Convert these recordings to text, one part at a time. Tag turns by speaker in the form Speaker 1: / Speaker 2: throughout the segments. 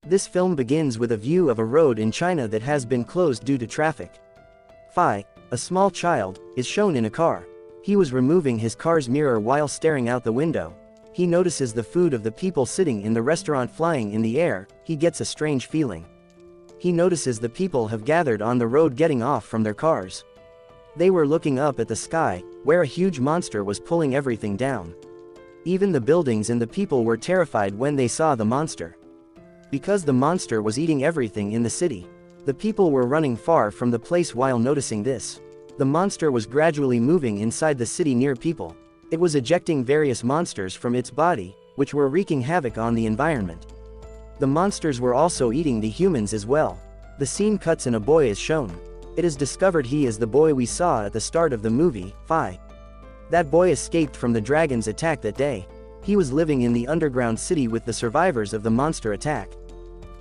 Speaker 1: This film begins with a view of a road in China that has been closed due to traffic. Phi, a small child, is shown in a car. He was removing his car's mirror while staring out the window. He notices the food of the people sitting in the restaurant flying in the air. He gets a strange feeling. He notices the people have gathered on the road getting off from their cars. They were looking up at the sky, where a huge monster was pulling everything down. Even the buildings and the people were terrified when they saw the monster. Because the monster was eating everything in the city. The people were running far from the place while noticing this. The monster was gradually moving inside the city near people. It was ejecting various monsters from its body, which were wreaking havoc on the environment. The monsters were also eating the humans as well. The scene cuts and a boy is shown. It is discovered he is the boy we saw at the start of the movie, Phi. That boy escaped from the dragon's attack that day. He was living in the underground city with the survivors of the monster attack.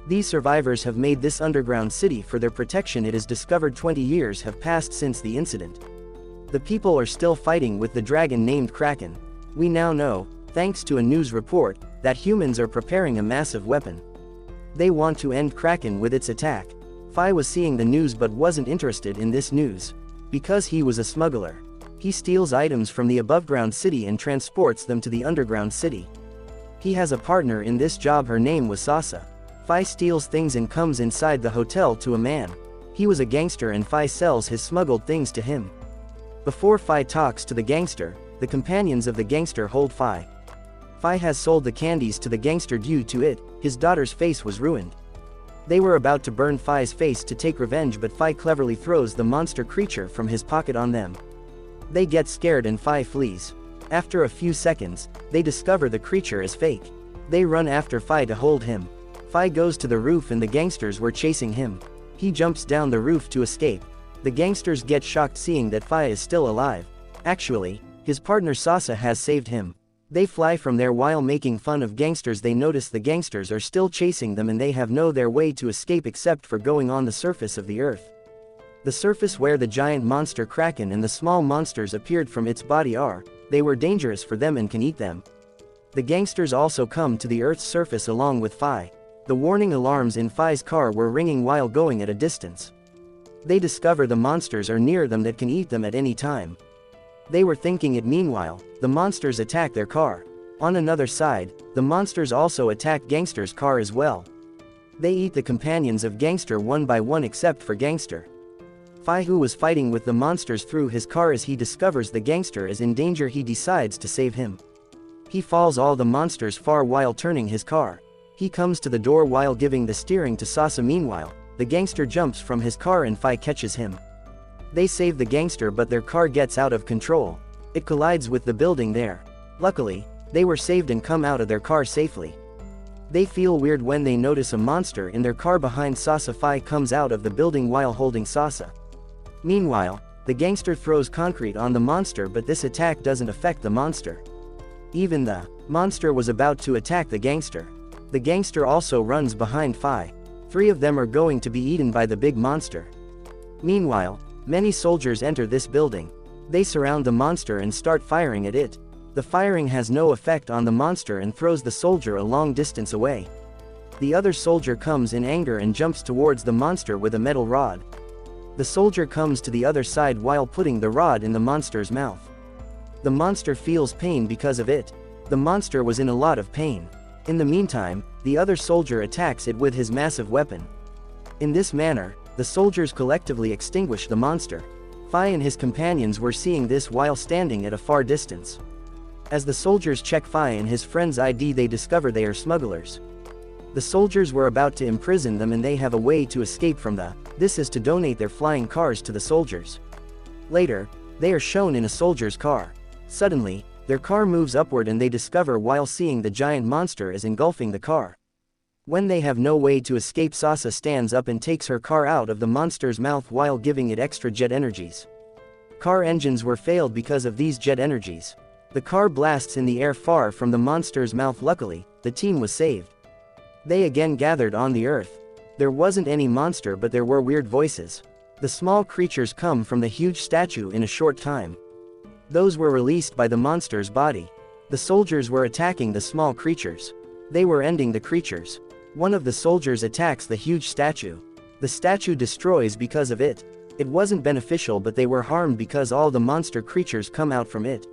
Speaker 1: These survivors have made this underground city for their protection. It is discovered 20 years have passed since the incident. The people are still fighting with the dragon named Kraken. We now know, thanks to a news report, that humans are preparing a massive weapon. They want to end Kraken with its attack. Phi was seeing the news but wasn't interested in this news. Because he was a smuggler. He steals items from the above-ground city and transports them to the underground city. He has a partner in this job. Her name was Sasa. Phi steals things and comes inside the hotel to a man. He was a gangster and Phi sells his smuggled things to him. Before Phi talks to the gangster, the companions of the gangster hold Phi. Phi has sold the candies to the gangster. Due to it, his daughter's face was ruined. They were about to burn Phi's face to take revenge, but Phi cleverly throws the monster creature from his pocket on them. They get scared and Phi flees. After a few seconds, they discover the creature is fake. They run after Phi to hold him. Phi goes to the roof and the gangsters were chasing him. He jumps down the roof to escape. The gangsters get shocked seeing that Phi is still alive. Actually, his partner Sasa has saved him. They fly from there while making fun of gangsters. They notice the gangsters are still chasing them and they have no their way to escape except for going on the surface of the earth. The surface where the giant monster Kraken and the small monsters appeared from its body are, they were dangerous for them and can eat them. The gangsters also come to the earth's surface along with Phi. The warning alarms in Phi's car were ringing while going at a distance. They discover the monsters are near them that can eat them at any time. They were thinking it. Meanwhile, the monsters attack their car. On another side, the monsters also attack Gangster's car as well. They eat the companions of Gangster one by one except for Gangster. Phi, who was fighting with the monsters, through his car as he discovers the gangster is in danger. He decides to save him. He falls all the monsters far while turning his car. He comes to the door while giving the steering to Sasa. Meanwhile, the gangster jumps from his car and Phi catches him. They save the gangster but their car gets out of control. It collides with the building there. Luckily, they were saved and come out of their car safely. They feel weird when they notice a monster in their car behind Sasa. Phi comes out of the building while holding Sasa. Meanwhile, the gangster throws concrete on the monster but this attack doesn't affect the monster. Even the monster was about to attack the gangster. The gangster also runs behind Phi. 3 of them are going to be eaten by the big monster. Meanwhile, many soldiers enter this building. They surround the monster and start firing at it. The firing has no effect on the monster and throws the soldier a long distance away. The other soldier comes in anger and jumps towards the monster with a metal rod. The soldier comes to the other side while putting the rod in the monster's mouth. The monster feels pain because of it. The monster was in a lot of pain. In the meantime, the other soldier attacks it with his massive weapon. In this manner, the soldiers collectively extinguish the monster. Phi and his companions were seeing this while standing at a far distance. As the soldiers check Phi and his friend's ID, they discover they are smugglers. The soldiers were about to imprison them and they have a way to escape from this is to donate their flying cars to the soldiers. Later, they are shown in a soldier's car. Suddenly, their car moves upward and they discover while seeing the giant monster is engulfing the car. When they have no way to escape, Sasa stands up and takes her car out of the monster's mouth while giving it extra jet energies. Car engines were failed because of these jet energies. The car blasts in the air far from the monster's mouth. Luckily, the team was saved. They again gathered on the earth. There wasn't any monster but there were weird voices. The small creatures come from the huge statue in a short time. Those were released by the monster's body. The soldiers were attacking the small creatures. They were ending the creatures. One of the soldiers attacks the huge statue. The statue destroys because of it. It wasn't beneficial, but they were harmed because all the monster creatures come out from it.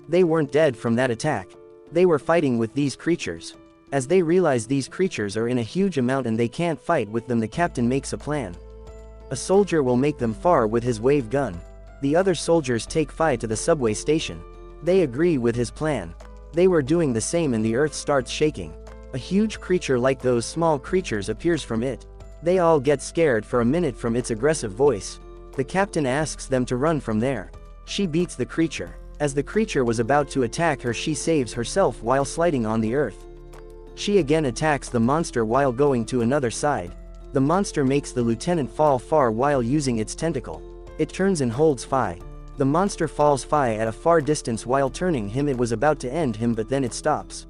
Speaker 1: They weren't dead from that attack. They were fighting with these creatures. As they realize these creatures are in a huge amount and they can't fight with them, the captain makes a plan. A soldier will make them far with his wave gun. The other soldiers take Fi to the subway station. They agree with his plan. They were doing the same and the earth starts shaking. A huge creature like those small creatures appears from it. They all get scared for a minute from its aggressive voice. The captain asks them to run from there. She beats the creature. As the creature was about to attack her, she saves herself while sliding on the earth. She again attacks the monster while going to another side. The monster makes the lieutenant fall far while using its tentacle. It turns and holds Fi. The monster falls Fi at a far distance while turning him. It was about to end him, but then it stops.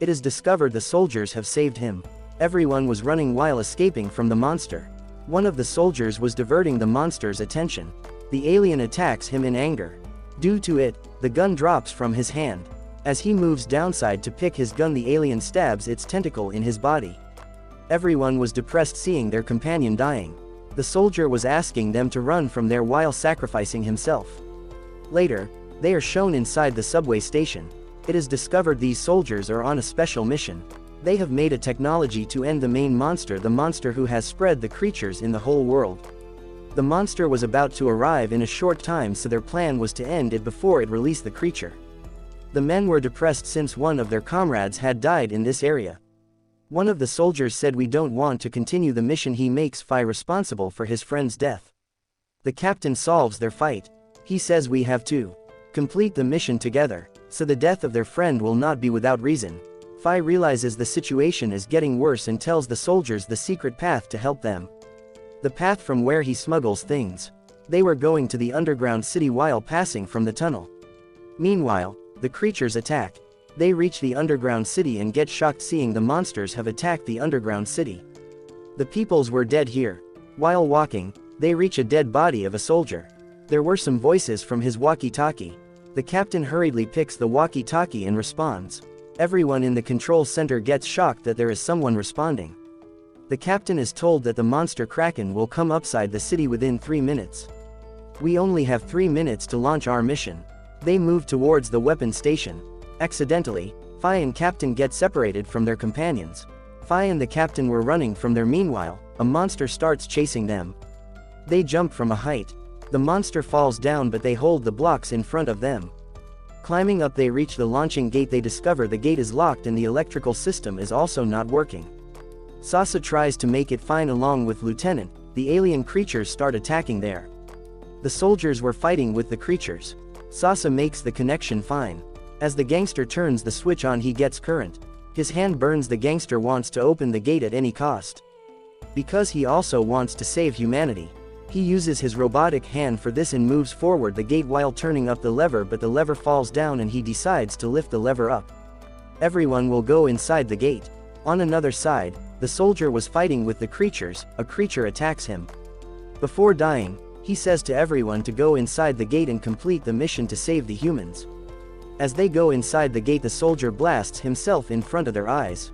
Speaker 1: It is discovered the soldiers have saved him. Everyone was running while escaping from the monster. One of the soldiers was diverting the monster's attention. The alien attacks him in anger. Due to it, the gun drops from his hand. As he moves downside to pick his gun, the alien stabs its tentacle in his body. Everyone was depressed seeing their companion dying. The soldier was asking them to run from there while sacrificing himself. Later, they are shown inside the subway station. It is discovered these soldiers are on a special mission. They have made a technology to end the main monster, the monster who has spread the creatures in the whole world. The monster was about to arrive in a short time, so their plan was to end it before it released the creature. The men were depressed since one of their comrades had died in this area. One of the soldiers said, "We don't want to continue the mission." He makes Fi responsible for his friend's death. The captain solves their fight. He says, "We have to complete the mission together, so the death of their friend will not be without reason." Fi realizes the situation is getting worse and tells the soldiers the secret path to help them. The path from where he smuggles things. They were going to the underground city while passing from the tunnel. Meanwhile, the creatures attack. They reach the underground city and get shocked seeing the monsters have attacked the underground city. The peoples were dead here. While walking, they reach a dead body of a soldier. There were some voices from his walkie-talkie. The captain hurriedly picks the walkie-talkie and responds. Everyone in the control center gets shocked that there is someone responding. The captain is told that the monster Kraken will come upside the city within 3 minutes. "We only have 3 minutes to launch our mission." They move towards the weapon station. Accidentally, Fi and Captain get separated from their companions. Fi and the captain were running from there. Meanwhile, a monster starts chasing them. They jump from a height. The monster falls down, but they hold the blocks in front of them. Climbing up, they reach the launching gate. They discover the gate is locked and the electrical system is also not working. Sasa tries to make it fine along with Lieutenant. The alien creatures start attacking there. The soldiers were fighting with the creatures. Sasa makes the connection fine. As the gangster turns the switch on, he gets current. His hand burns. The gangster wants to open the gate at any cost. Because he also wants to save humanity. He uses his robotic hand for this and moves forward the gate while turning up the lever, but the lever falls down and he decides to lift the lever up. Everyone will go inside the gate. On another side, the soldier was fighting with the creatures. A creature attacks him. Before dying, he says to everyone to go inside the gate and complete the mission to save the humans. As they go inside the gate, the soldier blasts himself in front of their eyes.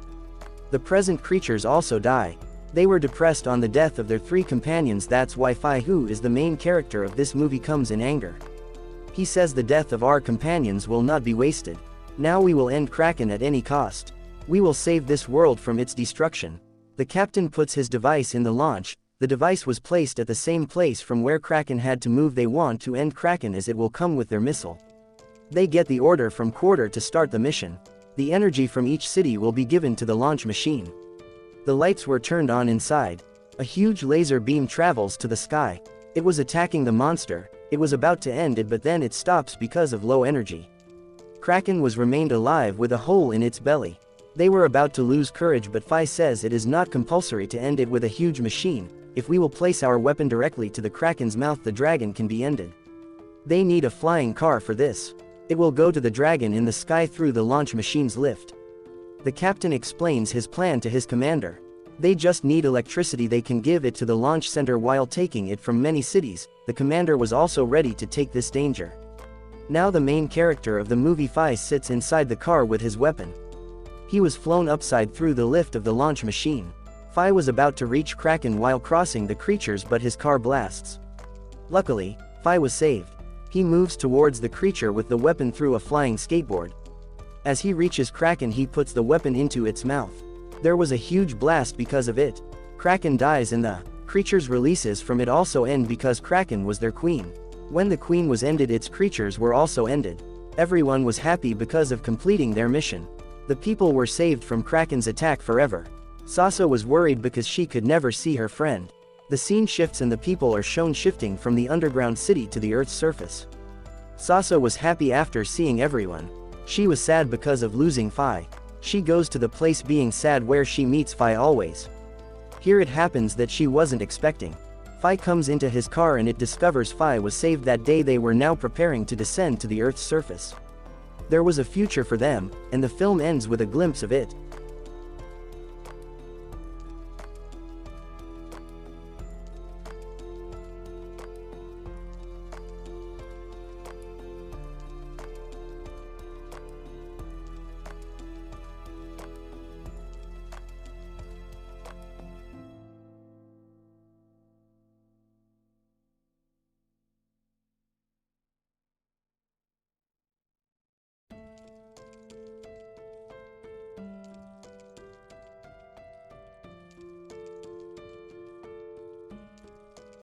Speaker 1: The present creatures also die. They were depressed on the death of their 3 companions. That's why Fi, who is the main character of this movie, comes in anger. He says the death of our companions will not be wasted. Now we will end Kraken at any cost. We will save this world from its destruction. The captain puts his device in the launch. The device was placed at the same place from where Kraken had to move. They want to end Kraken as it will come with their missile. They get the order from Quarter to start the mission. The energy from each city will be given to the launch machine. The lights were turned on inside. A huge laser beam travels to the sky. It was attacking the monster. It was about to end it, but then it stops because of low energy. Kraken was remained alive with a hole in its belly. They were about to lose courage, but Fi says it is not compulsory to end it with a huge machine. If we will place our weapon directly to the Kraken's mouth, the dragon can be ended. They need a flying car for this. It will go to the dragon in the sky through the launch machine's lift. The captain explains his plan to his commander. They just need electricity. They can give it to the launch center while taking it from many cities. The commander was also ready to take this danger. Now the main character of the movie Fi sits inside the car with his weapon. He was flown upside through the lift of the launch machine. Fi was about to reach Kraken while crossing the creatures, but his car blasts. Luckily, Fi was saved. He moves towards the creature with the weapon through a flying skateboard. As he reaches Kraken, he puts the weapon into its mouth. There was a huge blast because of it. Kraken dies and the creature's releases from it also end because Kraken was their queen. When the queen was ended, its creatures were also ended. Everyone was happy because of completing their mission. The people were saved from Kraken's attack forever. Sasa was worried because she could never see her friend. The scene shifts and the people are shown shifting from the underground city to the Earth's surface. Sasa was happy after seeing everyone. She was sad because of losing Fi. She goes to the place being sad where she meets Fi always. Here it happens that she wasn't expecting. Fi comes into his car and it discovers Fi was saved that day. They were now preparing to descend to the Earth's surface. There was a future for them, and the film ends with a glimpse of it.